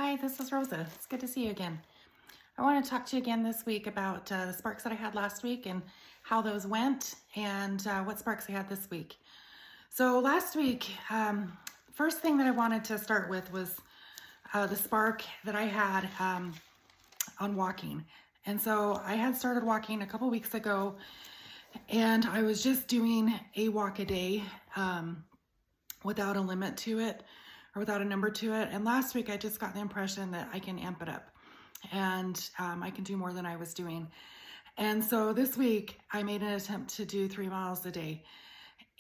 Hi, this is Rosa. It's good to see you again. I want to talk to you again this week about the sparks that I had last week and how those went and what sparks I had this week. So last week, first thing that I wanted to start with was the spark that I had on walking. And so I had started walking a couple weeks ago, and I was just doing a walk a day without a limit to it or without a number to it. And last week I just got the impression that I can amp it up and I can do more than I was doing. And so this week I made an attempt to do 3 miles a day,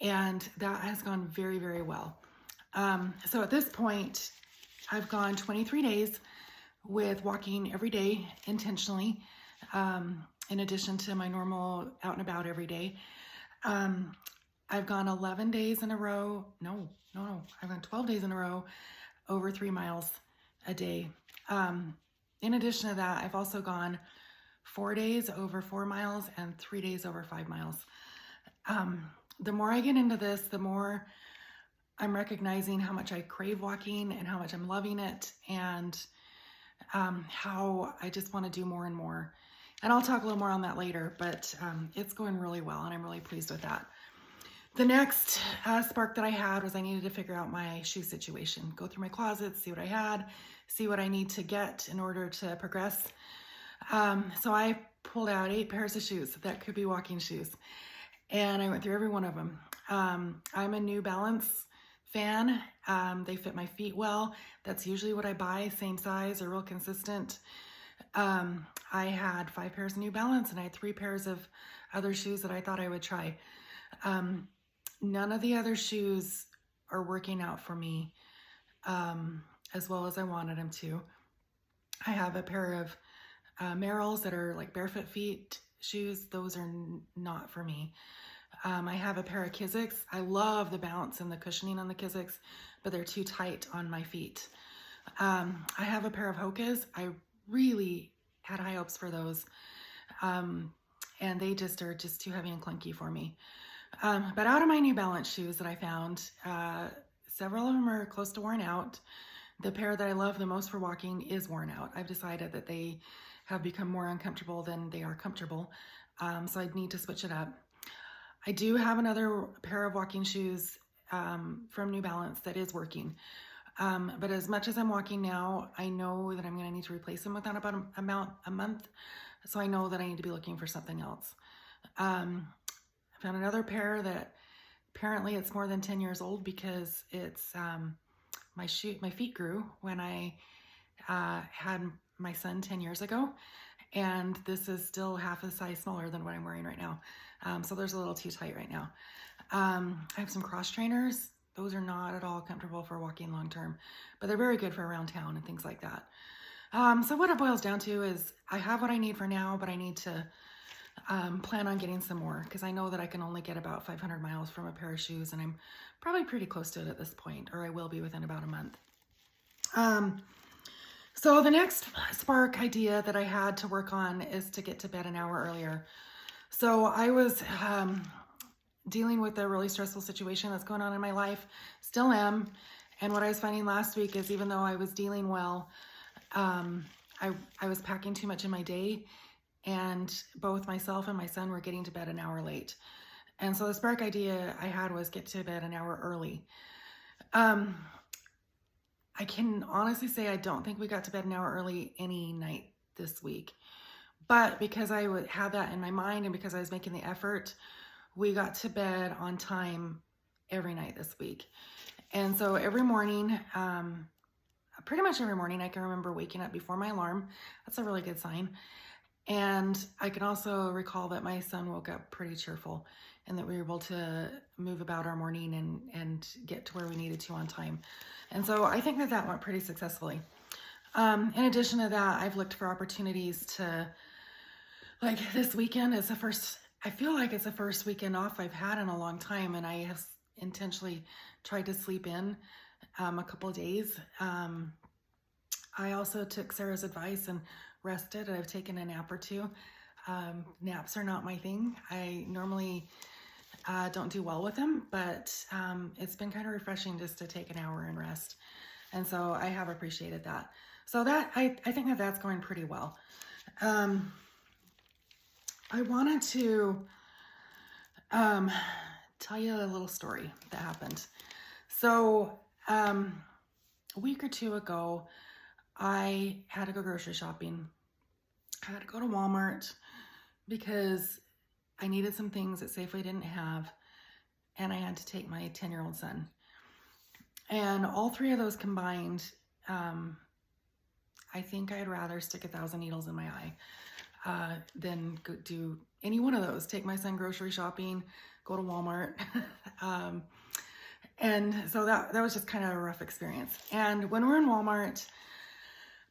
and that has gone very, very well. So at this point, I've gone 23 days with walking every day intentionally, in addition to my normal out and about every day. I've gone 11 days in a row. No. I've gone 12 days in a row over 3 miles a day. In addition to that, I've also gone 4 days over 4 miles and 3 days over 5 miles. The more I get into this, the more I'm recognizing how much I crave walking and how much I'm loving it, and how I just want to do more and more. And I'll talk a little more on that later, but it's going really well and I'm really pleased with that. The next spark that I had was I needed to figure out my shoe situation, go through my closet, see what I had, see what I need to get in order to progress. So I pulled out 8 pairs of shoes that could be walking shoes, and I went through every one of them. I'm a New Balance fan. They fit my feet well. That's usually what I buy, same size, they're real consistent. I had 5 pairs of New Balance and I had 3 pairs of other shoes that I thought I would try. None of the other shoes are working out for me as well as I wanted them to. I have a pair of Merrells that are like barefoot feet shoes. Those are not for me. I have a pair of Kizik's. I love the bounce and the cushioning on the Kizik's, but they're too tight on my feet. I have a pair of Hoka's. I really had high hopes for those, and they just are just too heavy and clunky for me. But out of my New Balance shoes that I found, several of them are close to worn out. The pair that I love the most for walking is worn out. I've decided that they have become more uncomfortable than they are comfortable, so I need to switch it up. I do have another pair of walking shoes from New Balance that is working. But as much as I'm walking now, I know that I'm going to need to replace them within about a month. So I know that I need to be looking for something else. I found another pair that apparently it's more than 10 years old because it's my feet grew when I had my son 10 years ago, and this is still half a size smaller than what I'm wearing right now. So there's a little too tight right now. I have some cross trainers. Those are not at all comfortable for walking long term, but they're very good for around town and things like that. So what it boils down to is I have what I need for now, but I need to plan on getting some more because I know that I can only get about 500 miles from a pair of shoes, and I'm probably pretty close to it at this point, or I will be within about a month. So the next spark idea that I had to work on is to get to bed an hour earlier. So I was dealing with a really stressful situation that's going on in my life, still am. And what I was finding last week is even though I was dealing well, I was packing too much in my day, and both myself and my son were getting to bed an hour late. And so the spark idea I had was get to bed an hour early. I can honestly say I don't think we got to bed an hour early any night this week. But because I had that in my mind and because I was making the effort, we got to bed on time every night this week. And so every morning, pretty much every morning, I can remember waking up before my alarm. That's a really good sign. And I can also recall that my son woke up pretty cheerful and that we were able to move about our morning and get to where we needed to on time. And so I think that went pretty successfully. In addition to that, I've looked for opportunities to, like this weekend is I feel like it's the first weekend off I've had in a long time, and I have intentionally tried to sleep in a couple of days. I also took Sarah's advice and rested. I've taken a nap or two. Naps are not my thing. I normally don't do well with them, but it's been kind of refreshing just to take an hour and rest. And so I have appreciated that. So that, I think that that's going pretty well. I wanted to tell you a little story that happened. So a week or two ago, I had to go grocery shopping. I had to go to Walmart because I needed some things that Safeway didn't have, and I had to take my 10-year-old son. And all three of those combined, I think I'd rather stick 1,000 needles in my eye than do any one of those. Take my son grocery shopping, go to Walmart. And so that was just kind of a rough experience. And when we're in Walmart,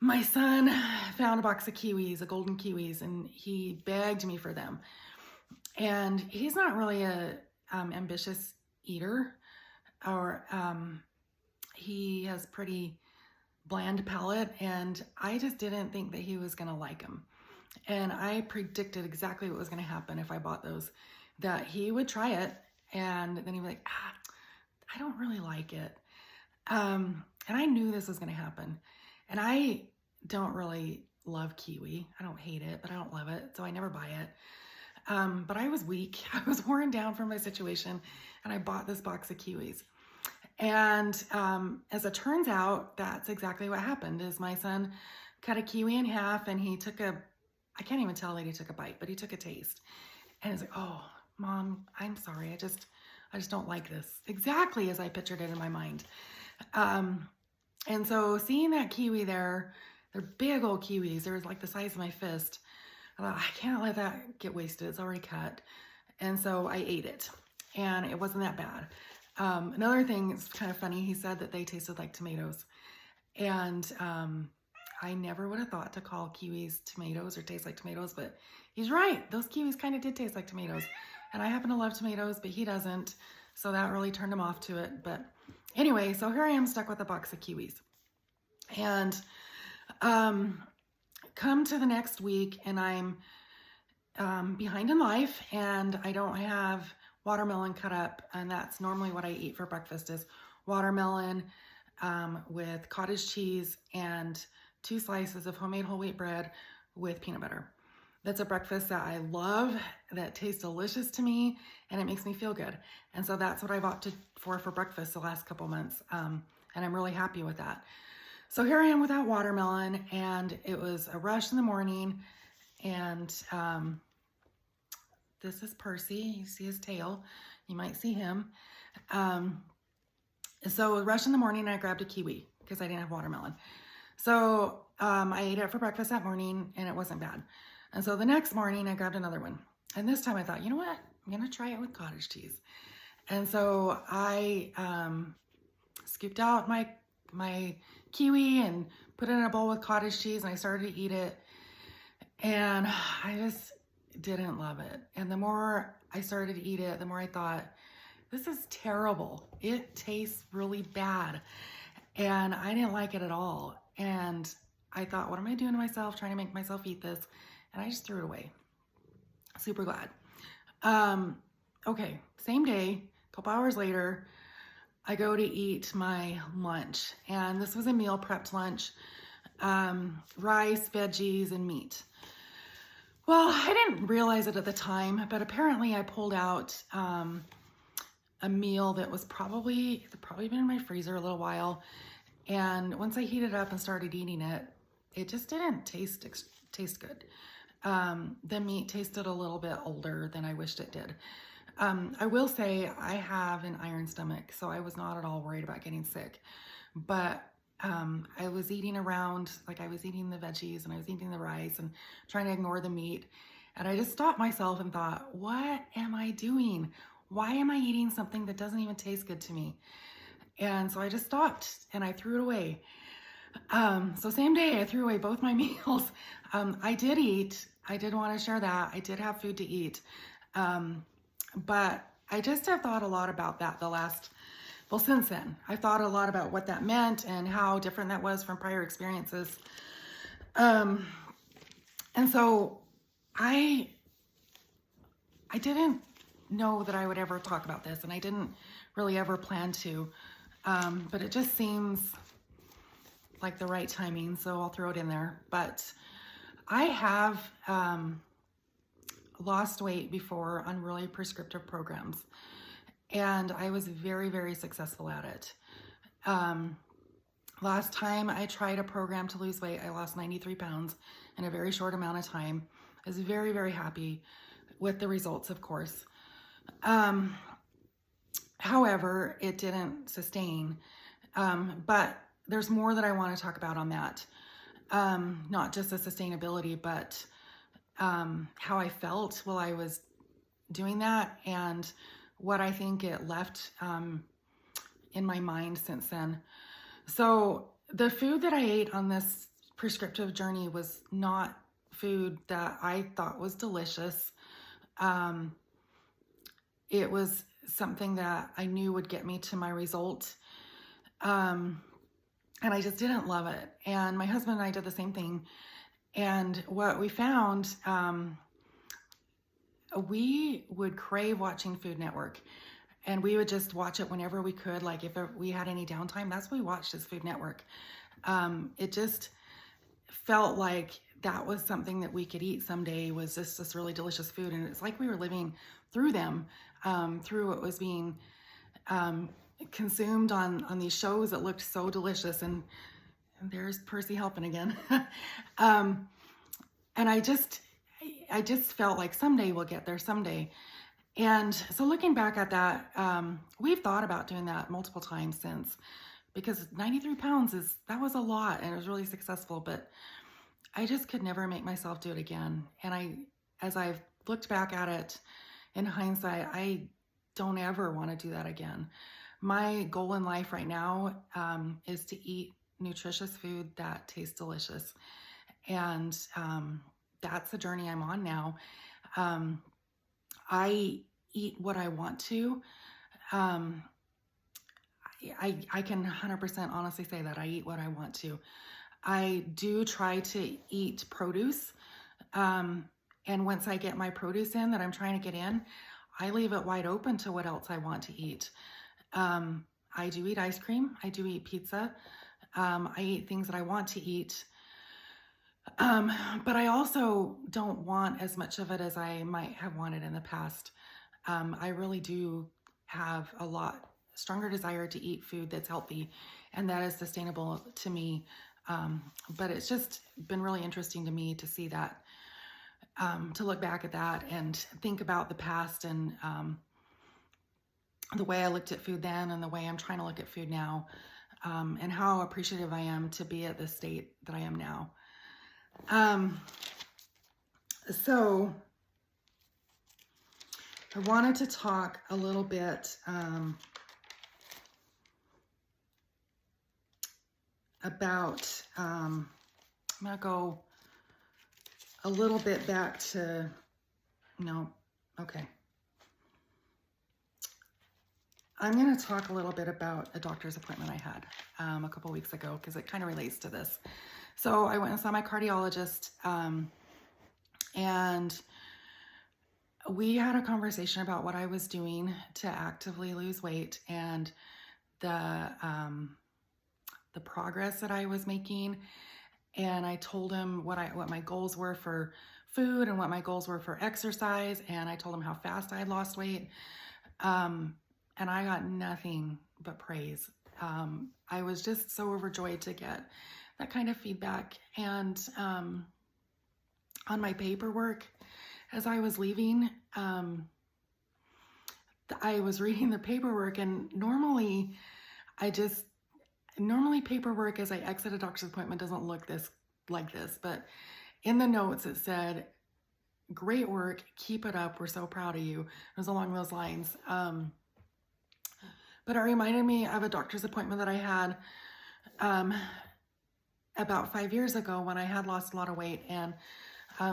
my son found a box of kiwis, a golden kiwis, and he begged me for them. And he's not really a ambitious eater, or he has pretty bland palate, and I just didn't think that he was gonna like them. And I predicted exactly what was gonna happen if I bought those, that he would try it, and then he'd be like, I don't really like it. And I knew this was gonna happen. And I don't really love kiwi. I don't hate it, but I don't love it, so I never buy it. But I was weak. I was worn down from my situation, and I bought this box of kiwis. And as it turns out, that's exactly what happened. Is my son cut a kiwi in half, and he took I can't even tell that he took a bite, but he took a taste. And he's like, "Oh, Mom, I'm sorry. I just don't like this." Exactly as I pictured it in my mind. And so seeing that kiwi there, they're big old kiwis. They were like the size of my fist. I thought, I can't let that get wasted. It's already cut. And so I ate it, and it wasn't that bad. Another thing, it's kind of funny, he said that they tasted like tomatoes. And I never would have thought to call kiwis tomatoes or taste like tomatoes, but he's right. Those kiwis kind of did taste like tomatoes. And I happen to love tomatoes, but he doesn't. So that really turned him off to it. But anyway, so here I am stuck with a box of kiwis. And come to the next week, and I'm behind in life, and I don't have watermelon cut up, and that's normally what I eat for breakfast is watermelon with cottage cheese and 2 slices of homemade whole wheat bread with peanut butter. That's a breakfast that I love, that tastes delicious to me, and it makes me feel good. And so that's what I've opted for breakfast the last couple months, and I'm really happy with that. So here I am without watermelon, and it was a rush in the morning, and this is Percy. You see his tail. You might see him. So rush in the morning, and I grabbed a kiwi because I didn't have watermelon. So I ate it for breakfast that morning, and it wasn't bad. And so the next morning, I grabbed another one. And this time I thought, you know what? I'm going to try it with cottage cheese. And so I scooped out my kiwi and put it in a bowl with cottage cheese, and I started to eat it. And I just didn't love it. And the more I started to eat it, the more I thought, this is terrible. It tastes really bad. And I didn't like it at all. And I thought, what am I doing to myself, trying to make myself eat this? And I just threw it away. Super glad. Okay, same day, a couple hours later, I go to eat my lunch. And this was a meal prepped lunch, rice, veggies, and meat. Well, I didn't realize it at the time, but apparently I pulled out a meal that was probably been in my freezer a little while. And once I heated up and started eating it, it just didn't taste good. The meat tasted a little bit older than I wished it did. I will say I have an iron stomach, so I was not at all worried about getting sick. But I was eating around, like I was eating the veggies and I was eating the rice and trying to ignore the meat. And I just stopped myself and thought, what am I doing? Why am I eating something that doesn't even taste good to me? And so I just stopped and I threw it away. So same day I threw away both my meals. I did eat. I did want to share that. I did have food to eat. But I just have thought a lot about that since then. I've thought a lot about what that meant and how different that was from prior experiences. And so I didn't know that I would ever talk about this, and I didn't really ever plan to. But it just seems like the right timing, so I'll throw it in there. But I have lost weight before on really prescriptive programs, and I was very, very successful at it. Last time I tried a program to lose weight, I lost 93 pounds in a very short amount of time. I was very, very happy with the results, of course. However, it didn't sustain. But there's more that I want to talk about on that. Not just the sustainability, but how I felt while I was doing that and what I think it left in my mind since then. So the food that I ate on this prescriptive journey was not food that I thought was delicious. It was something that I knew would get me to my result. And I just didn't love it. And my husband and I did the same thing. And what we found, we would crave watching Food Network. And we would just watch it whenever we could. Like if we had any downtime, that's what we watched, is Food Network. It just felt like that was something that we could eat someday, was just this really delicious food. And it's like we were living through them, through what was being consumed on these shows that looked so delicious. And there's Percy helping again. And I just felt like someday we'll get there, someday. And so looking back at that, we've thought about doing that multiple times since, because 93 pounds that was a lot, and it was really successful, but I just could never make myself do it again. And as I've looked back at it in hindsight, I don't ever want to do that again. My goal in life right now is to eat nutritious food that tastes delicious. And that's the journey I'm on now. I eat what I want to. I can 100% honestly say that I eat what I want to. I do try to eat produce. And once I get my produce in that I'm trying to get in, I leave it wide open to what else I want to eat. I do eat ice cream. I do eat pizza. I eat things that I want to eat. But I also don't want as much of it as I might have wanted in the past. I really do have a lot stronger desire to eat food that's healthy and that is sustainable to me. But it's just been really interesting to me to see that, to look back at that and think about the past and the way I looked at food then and the way I'm trying to look at food now, and how appreciative I am to be at the state that I am now. So I wanted to talk a little bit about, I'm going to go a little bit back to, no, okay. I'm going to talk a little bit about a doctor's appointment I had a couple weeks ago, because it kind of relates to this. So I went and saw my cardiologist, and we had a conversation about what I was doing to actively lose weight and the progress that I was making. And I told him what my goals were for food and what my goals were for exercise. And I told him how fast I had lost weight. And I got nothing but praise. I was just so overjoyed to get that kind of feedback. And on my paperwork, as I was leaving, I was reading the paperwork, and normally paperwork as I exit a doctor's appointment doesn't look like this, but in the notes it said, "Great work, keep it up, we're so proud of you." It was along those lines. But it reminded me of a doctor's appointment that I had about 5 years ago when I had lost a lot of weight, and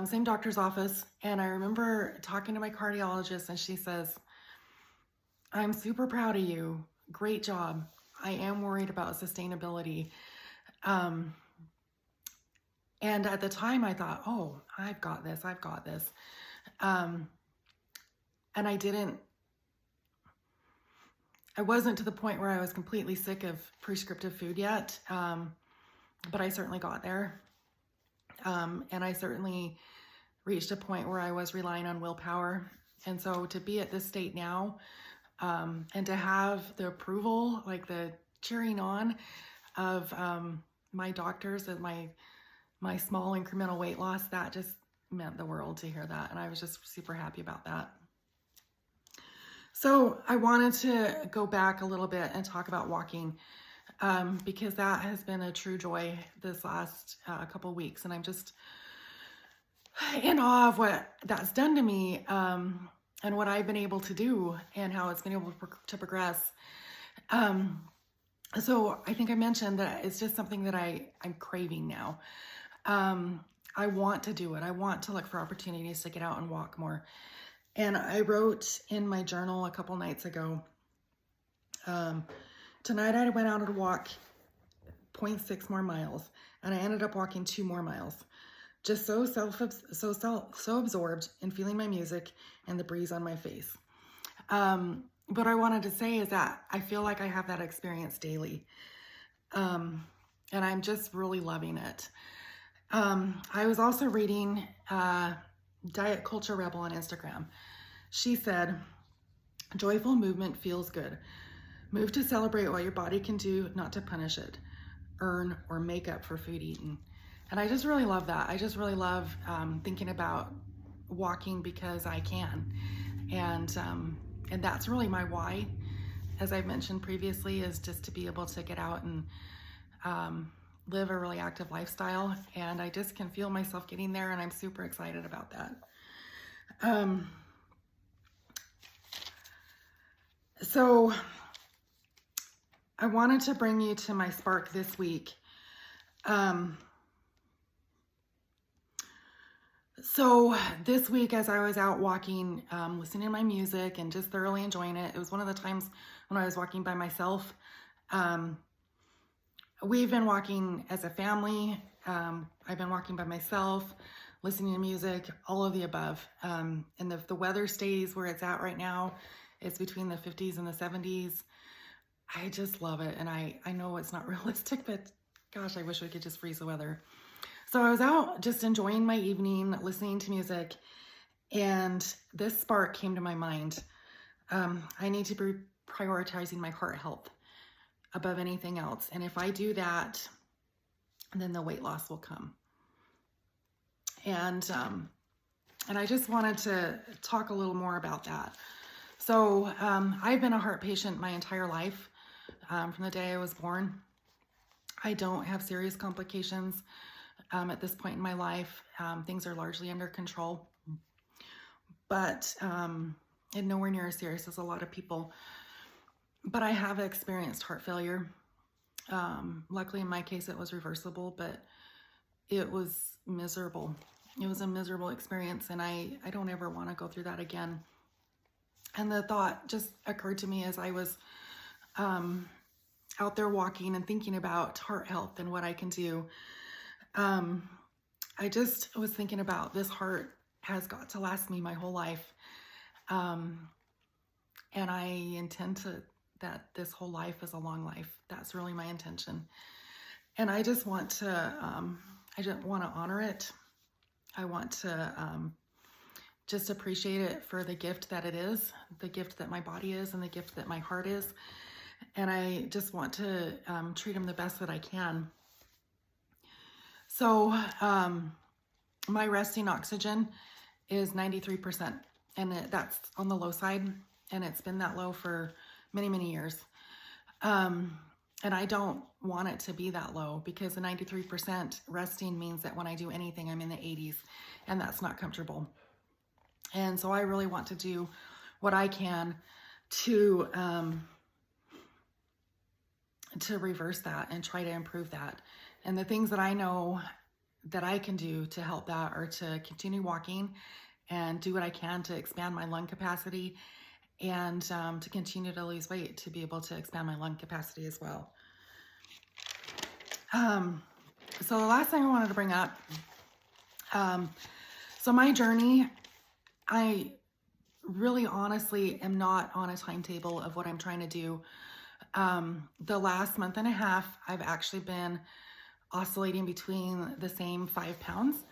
same doctor's office. And I remember talking to my cardiologist, and she says, "I'm super proud of you. Great job. I am worried about sustainability." And at the time I thought, oh, I've got this. And I wasn't to the point where I was completely sick of prescriptive food yet. but I certainly got there. And I certainly reached a point where I was relying on willpower. And so to be at this state now, and to have the approval, like the cheering on of my doctors and my small incremental weight loss, that just meant the world to hear that. And I was just super happy about that. So I wanted to go back a little bit and talk about walking, because that has been a true joy this last couple weeks. And I'm just in awe of what that's done to me, and what I've been able to do and how it's been able to progress. So I think I mentioned that it's just something that I'm craving now. I want to do it. I want to look for opportunities to get out and walk more. And I wrote in my journal a couple nights ago, tonight I went out and walked 0.6 more miles, and I ended up walking 2 more miles. Just so absorbed in feeling my music and the breeze on my face. What I wanted to say is that I feel like I have that experience daily. And I'm just really loving it. I was also reading Diet Culture Rebel on Instagram. She said, joyful movement feels good. Move to celebrate what your body can do, not to punish it, earn, or make up for food eaten. And I just really love that. I just really love thinking about walking because I can. And that's really my why, as I've mentioned previously, is just to be able to get out and live a really active lifestyle. And I just can feel myself getting there, and I'm super excited about that. So I wanted to bring you to my spark this week. So this week, as I was out walking, listening to my music and just thoroughly enjoying it, it was one of the times when I was walking by myself. We've been walking as a family. I've been walking by myself, listening to music, all of the above. And if the weather stays where it's at right now, it's between the 50s and the 70s. I just love it. And I know it's not realistic, but gosh, I wish we could just freeze the weather. So I was out just enjoying my evening, listening to music, and this spark came to my mind. I need to be prioritizing my heart health above anything else. And if I do that, then the weight loss will come. And I just wanted to talk a little more about that. So I've been a heart patient my entire life, from the day I was born. I don't have serious complications at this point in my life. Things are largely under control, but and nowhere near as serious as a lot of people. But I have experienced heart failure. Luckily in my case it was reversible, but it was miserable. It was a miserable experience, and I don't ever want to go through that again. And the thought just occurred to me as I was out there walking and thinking about heart health and what I can do. I just was thinking about this heart has got to last me my whole life. And I intend that this whole life is a long life. That's really my intention. And I just want to, honor it. I want to, just appreciate it for the gift that it is, the gift that my body is, and the gift that my heart is. And I just want to, treat them the best that I can. So, my resting oxygen is 93%, and that's on the low side, and it's been that low for many, many years. And I don't want it to be that low, because the 93% resting means that when I do anything, I'm in the 80s, and that's not comfortable. And so I really want to do what I can to reverse that and try to improve that. And the things that I know that I can do to help that are to continue walking and do what I can to expand my lung capacity, and to continue to lose weight to be able to expand my lung capacity as well. So the last thing I wanted to bring up, so my journey, I really honestly am not on a timetable of what I'm trying to do. The last month and a half, I've actually been oscillating between the same 5 pounds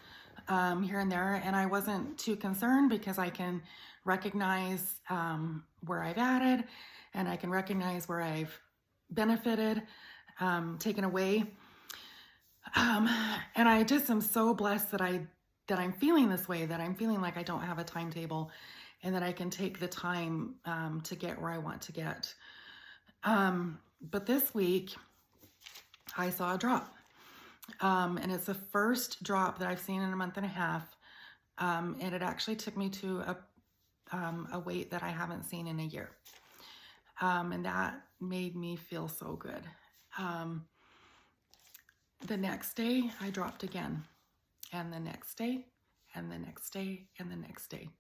here and there. And I wasn't too concerned because I can recognize where I've added, and I can recognize where I've benefited, taken away. And I just am so blessed that I'm feeling this way, that I'm feeling like I don't have a timetable, and that I can take the time to get where I want to get. But this week I saw a drop, and it's the first drop that I've seen in a month and a half, and it actually took me to a weight that I haven't seen in a year, and that made me feel so good. The next day I dropped again, and the next day, and the next day, and the next day.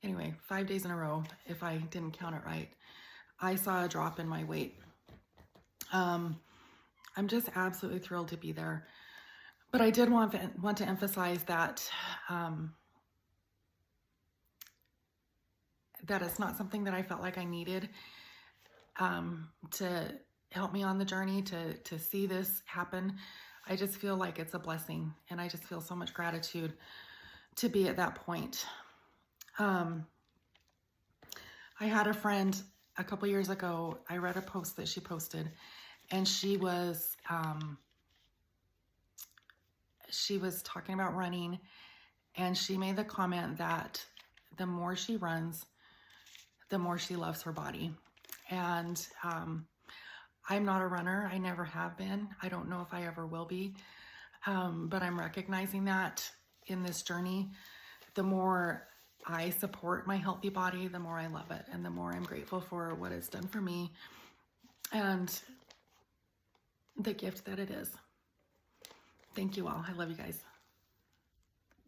Anyway, 5 days in a row, if I didn't count it right, I saw a drop in my weight. I'm just absolutely thrilled to be there. But I did want to emphasize that that it's not something that I felt like I needed to help me on the journey to see this happen. I just feel like it's a blessing, and I just feel so much gratitude to be at that point. I had a friend a couple years ago. I read a post that she posted, and she was talking about running, and she made the comment that the more she runs, the more she loves her body. And I'm not a runner. I never have been. I don't know if I ever will be. But I'm recognizing that in this journey, the more I support my healthy body, the more I love it, and the more I'm grateful for what it's done for me and the gift that it is. Thank you all. I love you guys.